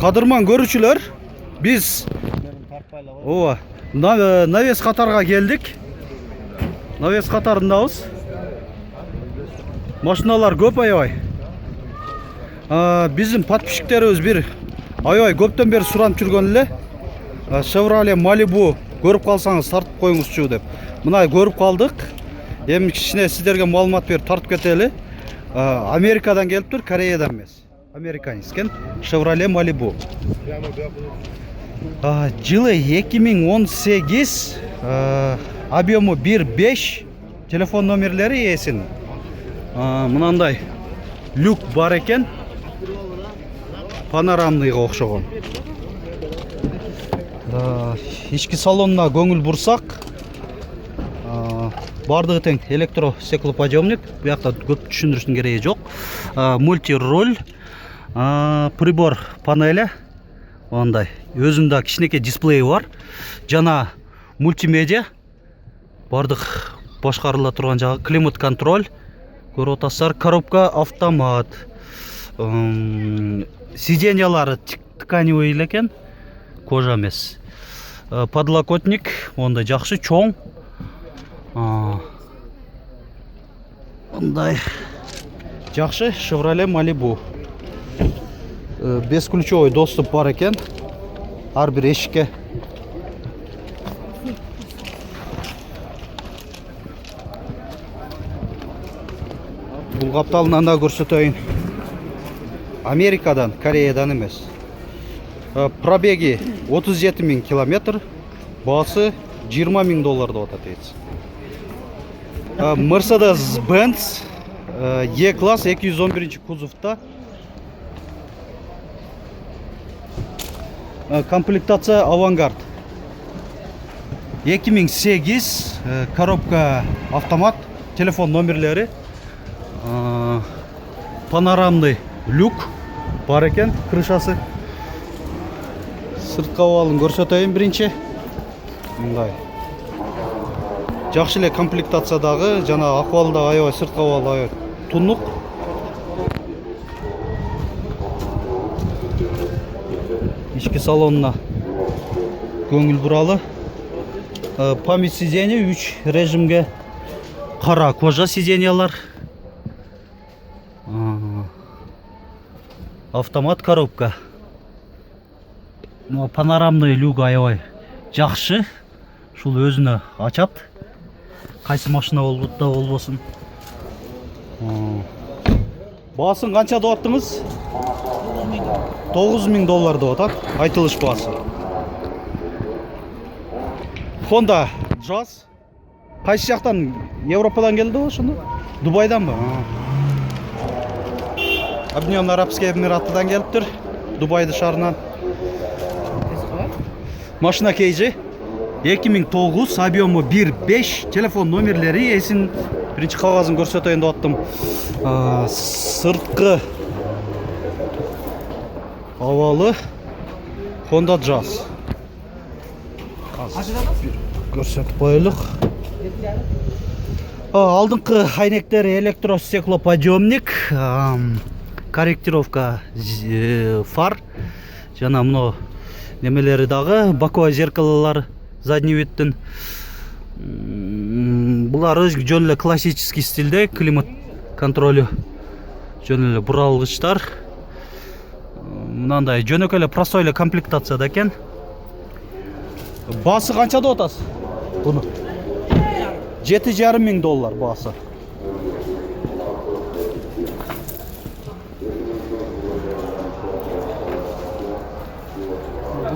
Кадырман көрүүчүлөр, биз Навес катарга келдик. Навес катарындабыз. Машиналар көп аябай. Биздин подписчиктерибиз бир аябай көптөн бери суранып жүргөн эле. Chevrolet Malibu көрүп калсаңыз тартып коюңузчу деп. Мына көрүп калдык. Эми кичине сиздерге маалымат берип тартып кетели. Америкадан келиптир, Кореядан эмес. Американец экен. Chevrolet Malibu. Жылы 2018, объему 1.5, телефон номерлери эсин. Мынандай люк бар экен. Панорамныйга окшогон. Ички салонуна көңүл бурсак, бардыгы тең электростеклоподъемник. Буякта көп түшүндүрүштүн кереги жок. Мультироль, прибор панели, ондай. Өзүндө кичинекей дисплеyi бар. Жана мультимедиа. Бардык башкарыла турган жагы, климат контроль. Көрүп атасыздар, коробка автомат. Сиденьялары тканевый экен, кожа эмес. Подлокотник, ондай жакшы, чоң. Ондай жакшы Chevrolet Malibu. Бесключовой доступ бар экен. Ар бир эшикке. Бул капталынан да көрсөтөйүн. Америкадан, Кореядан эмес. Пробеги 37 000 километр. Баасы $20 000 деп атат эц. Mercedes-Benz E-класс 211 кузовта. Комплектация Авангард. 2008, коробка автомат, телефон номерлери. Панорамный люк бар экен, крышасы. Сырткы абалын көрсөтөйүн биринчи. Мындай. Жакшы эле комплектациядагы, жана акыбалы да аябай сырткы абалы аябай тунук. Ички салонуна көңүл буралы. Память сиденья 3 режимге. Кара кожа сиденьялар. Автомат коробка. Панорамный люк аябай жакшы. Шул өзүнө ачат. Кайсы машина болбот да болбосун. Баасын канча деп аттыңыз? $9 000 деп атат. Айтылыш баасы. Honda Jazz. Кайсы жактан? Европадан келди го ошону? Дубайданбы? Объединенные Арабские Эмираттардан келиптир. Дубайды шаарынан. Машина кейжи 2009, объему 1.5, телефон номерлери эсин биринчи кагазын көрсөтөйүн деп аттым. Сырткы абалы Honda Jazz. Көрсөтүп коелук. Алдыңкы айнектери электростеклоподъемник, корректировка фар, жана мына немелери дагы, боковой зеркалалар, задний видтин. Булар жөн эле классический стилде, климат контролю, жөн эле буралгычтар. Мынандай жөнөкөй эле простой эле комплектацияда экен. Баасы канча деп атасыз? Буну $7,5 000 баасы.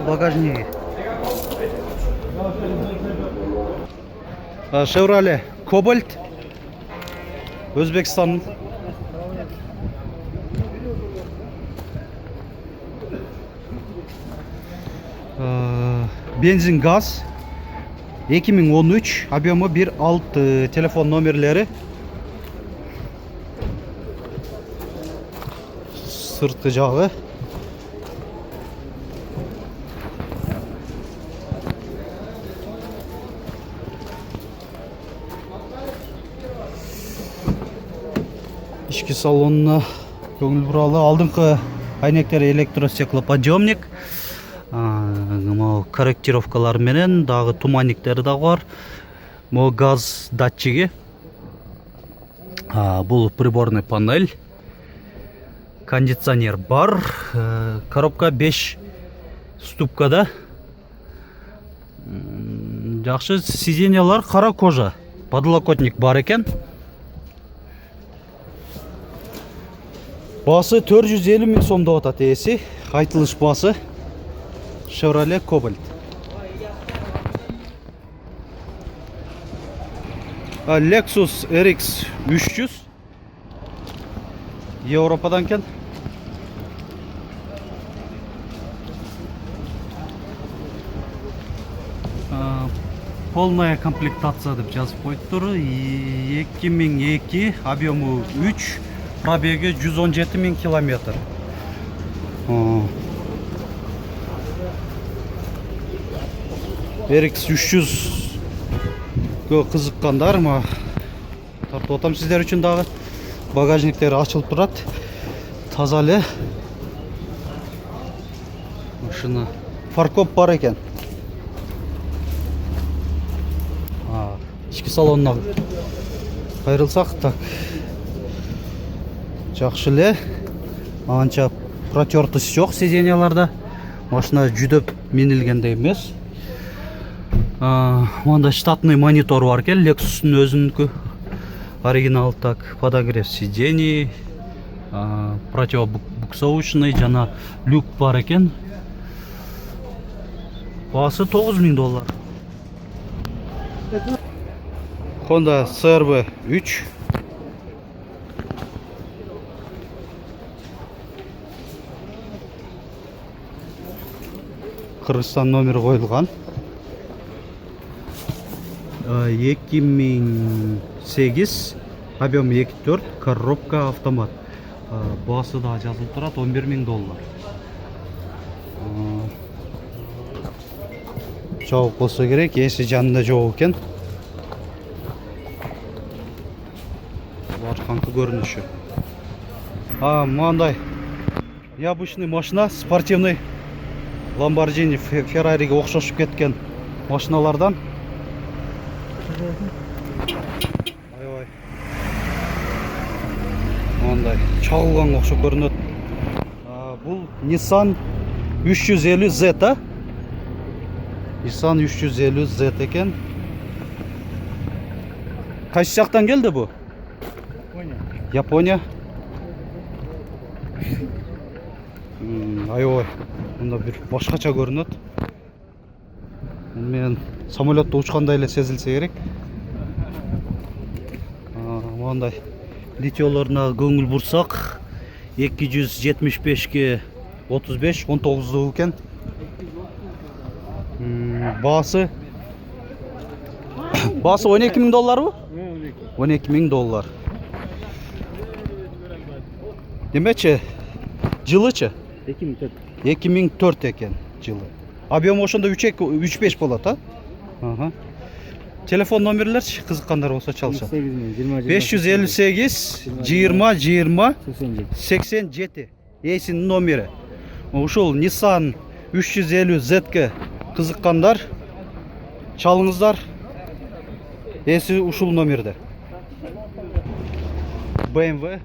Багажниги. Chevrolet Cobalt. Өзбекстан. Бензин газ. 2013, объему 1.6, телефон номерлери. Сырткы жагы. Ички салонуна көңүл буралы. Алдыңкы айнектери электростеклоподъемник. Могу корректировкалар менен дагы туманниктери дагы бар. Могу газ датчиги. Бул приборный панель. Кондиционер бар. Коробка 5 ступкада. Жакшы, сиденьялар кара кожа. Подлокотник бар экен. Басы 450 миң сом деп атат ээси. Айтылыш басы Chevrolet Cobalt. Lexus RX 300 Европадан кен. Полная комплектация деп жазып коюптур. 2002, объему 3, пробеги 117 миң километр. RX 300 кызыккандар ма тартып атам сиздер үчүн дагы. Багажниктери ачылып турат. Таза эле. Машина фаркоп бар экен. Ички салонуна кайрылсак, так. Жакшы эле. Анча протертость жок сиденьяларда. Машина жүдөп минилгендей эмес. Мында штатный монитор бар экен, Lexus'un өзүнүкү. Оригинал, так, подогрев сидений, противобуксовочный, жана люк бар экен. Басы 9 миң доллар. Honda CR-V 3. Кыргызстан номери коюлган. 2008, объем 2.4, коробка автомат. Басы да жазылып турат, 11 миң доллар. Жабык болсо керек, эси жанында жок экен. Арканкы көрүнүшү. Мындай необычный машина, спортивный Lamborghini, Ferrari'ге окшошуп кеткен машиналардан. Ай-ай. Мындай чагылганга окшоп көрүнөт. Бул Nissan 350Z. Nissan 350Z экен. Кайсы жактан келди бу? Япония. Ай-ой. Мында бир башкача көрүнөт. Мен самолетто учкандай эле сезилсе керек. Мындай литиолоруна көңүл бурсак, 275ге 35, 19 экен. Басы 12 миң долларбы? 12 миң доллар. Демечи, жылычы? 2004 экен жылы. Объем ошондо 3.5 болот, Телефон номерлерчи кызыккандар болсо чалышат. 558 20 20 87. Эсинин номери. Ушул Nissan 350Z'ге кызыккандар чалыңыздар. Эси ушул номерде. BMW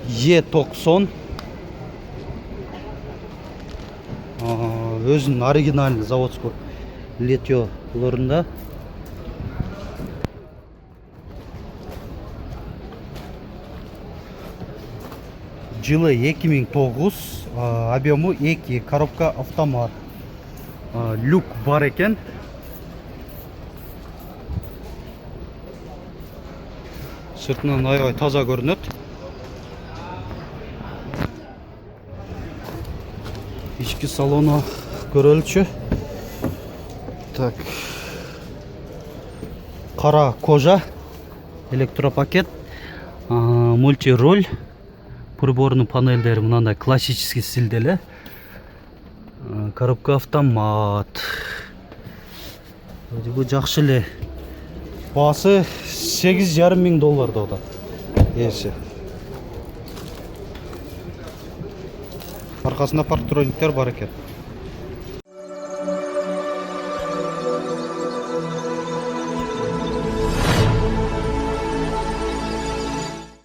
E90 өзүнүн оригинальный заводской литиолорунда. Жылы 2009, объему 2, коробка автомат. Люк бар экен. Сыртынан аябай таза көрүнөт. Ички салону көрөлүчү. Так. Кара кожа, электропакет, мультируль, приборный панельдери мындай классический стилде эле. Коробка автомат. Бул жакшы эле. Басы 8,5 миң доллар деп атат. Эси. арқасында парктрониктер бар екен.